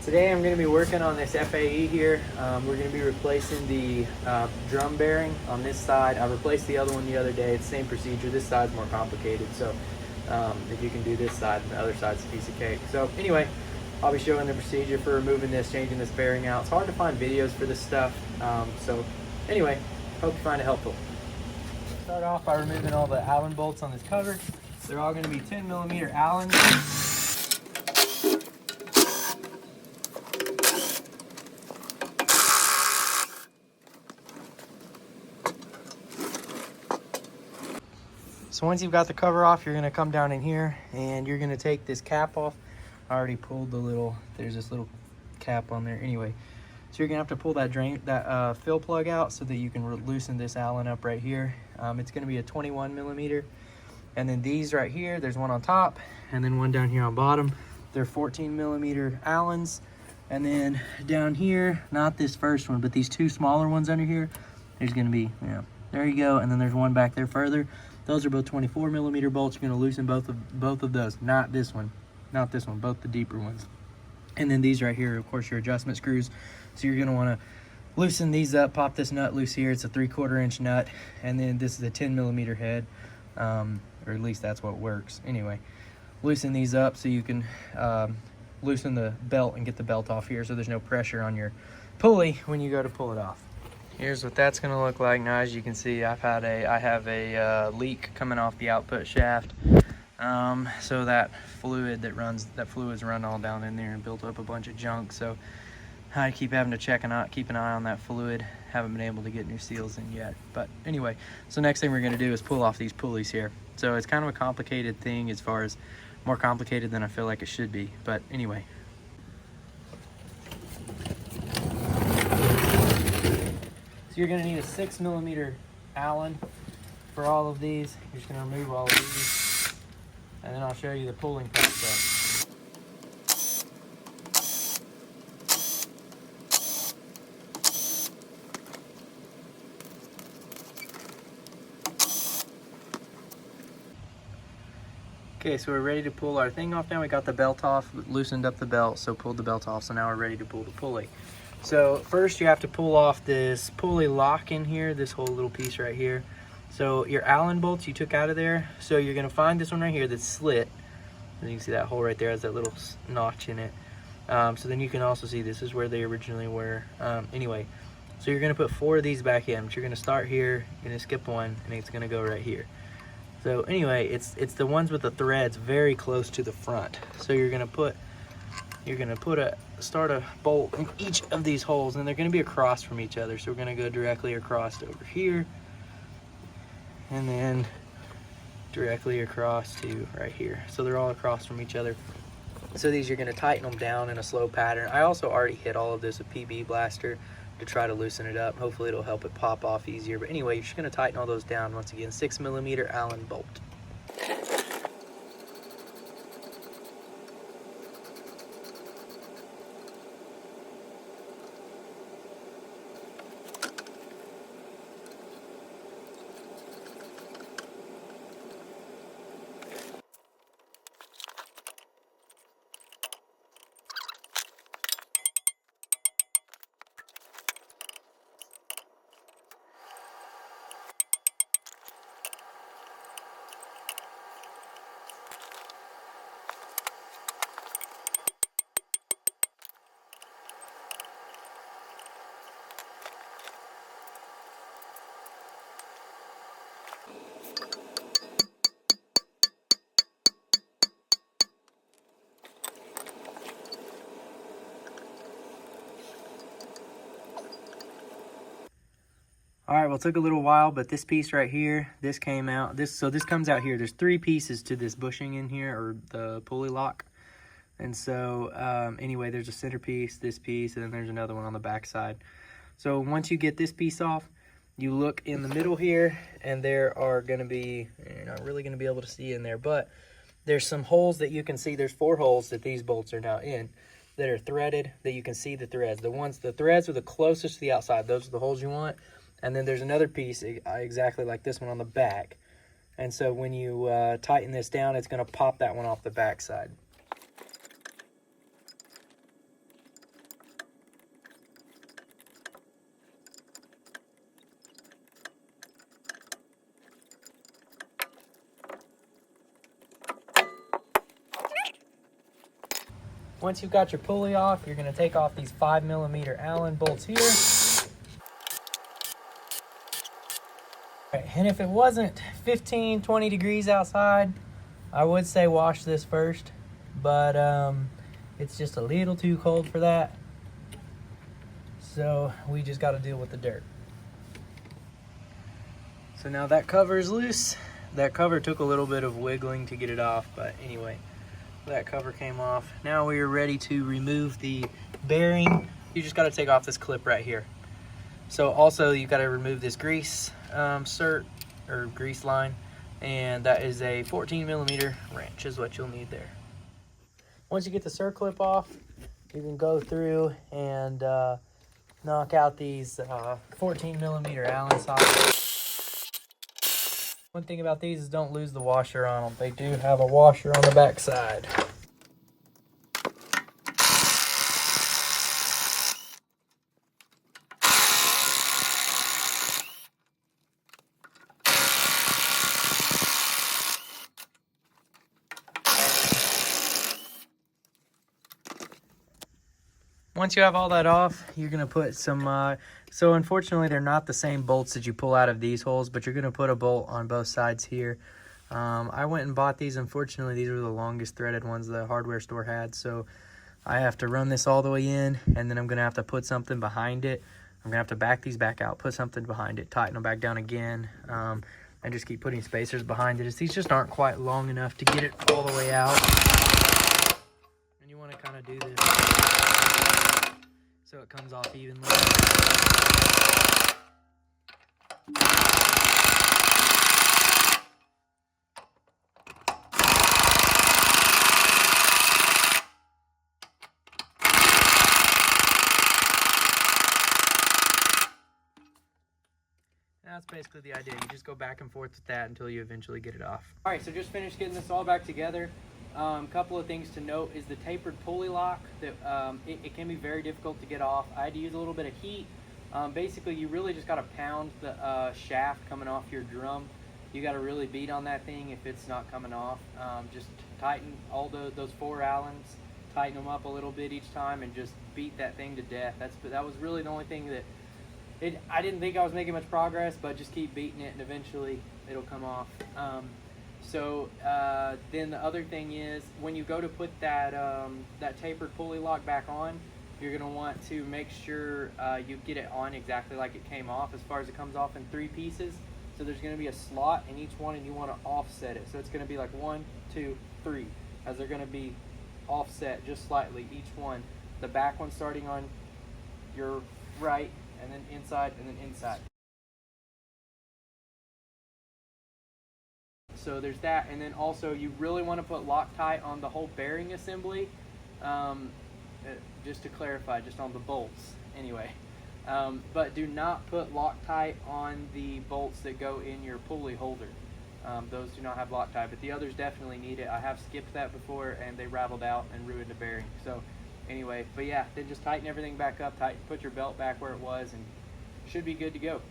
Today I'm going to be working on this FAE here. We're going to be replacing the drum bearing on this side. I replaced the other one the other day. It's the same procedure. This side's more complicated, so if you can do this side, the other side's a piece of cake. So anyway, I'll be showing the procedure for removing this, changing this bearing out. It's hard to find videos for this stuff, so anyway, hope you find it helpful. Start off by removing all the Allen bolts on this cover. They're all going to be 10mm Allens. So once you've got the cover off, you're going to come down in here and you're going to take this cap off. I already pulled the little, there's this little cap on there anyway. So you're going to have to pull that fill plug out so that you can loosen this Allen up right here. It's going to be a 21mm. And then these right here, there's one on top and then one down here on bottom. They're 14mm Allens. And then down here, not this first one, but these two smaller ones under here, there's going to be, yeah, there you go. And then there's one back there further. Those are both 24mm bolts. You're going to loosen both of those, not this one, both the deeper ones. And then these right here, of course, your adjustment screws. So you're going to want to loosen these up, pop this nut loose here. It's a 3/4 inch nut, and then this is a 10mm head, or at least that's what works. Anyway, loosen these up so you can loosen the belt and get the belt off here, so there's no pressure on your pulley when you go to pull it off. Here's what that's going to look like. Now, as you can see, I have a leak coming off the output shaft. So that fluid's run all down in there and built up a bunch of junk. So I keep having to keep an eye on that fluid. Haven't been able to get new seals in yet. But anyway, so next thing we're going to do is pull off these pulleys here. So it's kind of a complicated thing, as far as more complicated than I feel like it should be. But anyway. You're going to need a 6mm Allen for all of these. You're just going to remove all of these, and then I'll show you the pulling process. Okay, so we're ready to pull our thing off now. We got the belt off, loosened up the belt, so pulled the belt off. So now we're ready to pull the pulley. So first you have to pull off this pulley lock in here, this whole little piece right here. So your Allen bolts you took out of there, so you're going to find this one right here that's slit. And you can see that hole right there has that little notch in it. So then you can also see this is where they originally were. Anyway, so you're going to put 4 of these back in, but you're going to start here, you're going to skip one, and it's going to go right here. So anyway, it's the ones with the threads very close to the front. So you're going to start a bolt in each of these holes, and they're going to be across from each other. So we're going to go directly across over here, and then directly across to right here. So they're all across from each other. So these, you're going to tighten them down in a slow pattern. I also already hit all of this with PB Blaster to try to loosen it up. Hopefully it'll help it pop off easier. But anyway, you're just going to tighten all those down. Once again, 6mm Allen bolt. All right, well, it took a little while, but this piece right here, this came out. So this comes out here. There's 3 pieces to this bushing in here, or the pulley lock. And so anyway, there's a center piece, this piece, and then there's another one on the back side. So once you get this piece off, you look in the middle here, and there are going to be, you're not really going to be able to see in there, but there's some holes that you can see. There's 4 holes that these bolts are now in that are threaded, that you can see the threads. The threads are the closest to the outside. Those are the holes you want. And then there's another piece exactly like this one on the back. And so when you tighten this down, it's going to pop that one off the back side. Once you've got your pulley off, you're going to take off these 5mm Allen bolts here. All right, and if it wasn't 15-20 degrees outside, I would say wash this first, but it's just a little too cold for that. So we just got to deal with the dirt. So now that cover is loose. That cover took a little bit of wiggling to get it off, but anyway, that cover came off. Now we are ready to remove the bearing. You just got to take off this clip right here. So also you got to remove this grease cert or grease line, and that is a 14mm wrench is what you'll need there. Once you get the cert off, you can go through and knock out these 14mm Allen sockets. One thing about these is don't lose the washer on them. They do have a washer on the back side. Once you have all that off, you're going to put some, so unfortunately they're not the same bolts that you pull out of these holes, but you're going to put a bolt on both sides here. I went and bought these. Unfortunately, these are the longest threaded ones the hardware store had, so I have to run this all the way in, and then I'm going to have to put something behind it. I'm going to have to back these back out, put something behind it, tighten them back down again, and just keep putting spacers behind it. These just aren't quite long enough to get it all the way out. And you want to kind of do this so it comes off evenly. That's basically the idea. You just go back and forth with that until you eventually get it off. All right, so just finished getting this all back together. Couple of things to note is the tapered pulley lock. That it can be very difficult to get off. I had to use a little bit of heat. Basically, you really just got to pound the shaft coming off your drum. You got to really beat on that thing if it's not coming off. Just tighten all those 4 Allens, tighten them up a little bit each time, and just beat that thing to death. That was really the only thing that I didn't think I was making much progress, but just keep beating it and eventually it'll come off. Then the other thing is when you go to put that that tapered pulley lock back on, you're going to want to make sure you get it on exactly like it came off, as far as it comes off in 3 pieces. So there's going to be a slot in each one, and you want to offset it. So it's going to be like 1, 2, 3, as they're going to be offset just slightly, each one. The back one starting on your right, and then inside, and then inside. So there's that, and then also you really want to put Loctite on the whole bearing assembly. Just to clarify, just on the bolts anyway. But do not put Loctite on the bolts that go in your pulley holder. Those do not have Loctite, but the others definitely need it. I have skipped that before and they rattled out and ruined the bearing. So anyway, but yeah, then just tighten everything back up, put your belt back where it was, and should be good to go.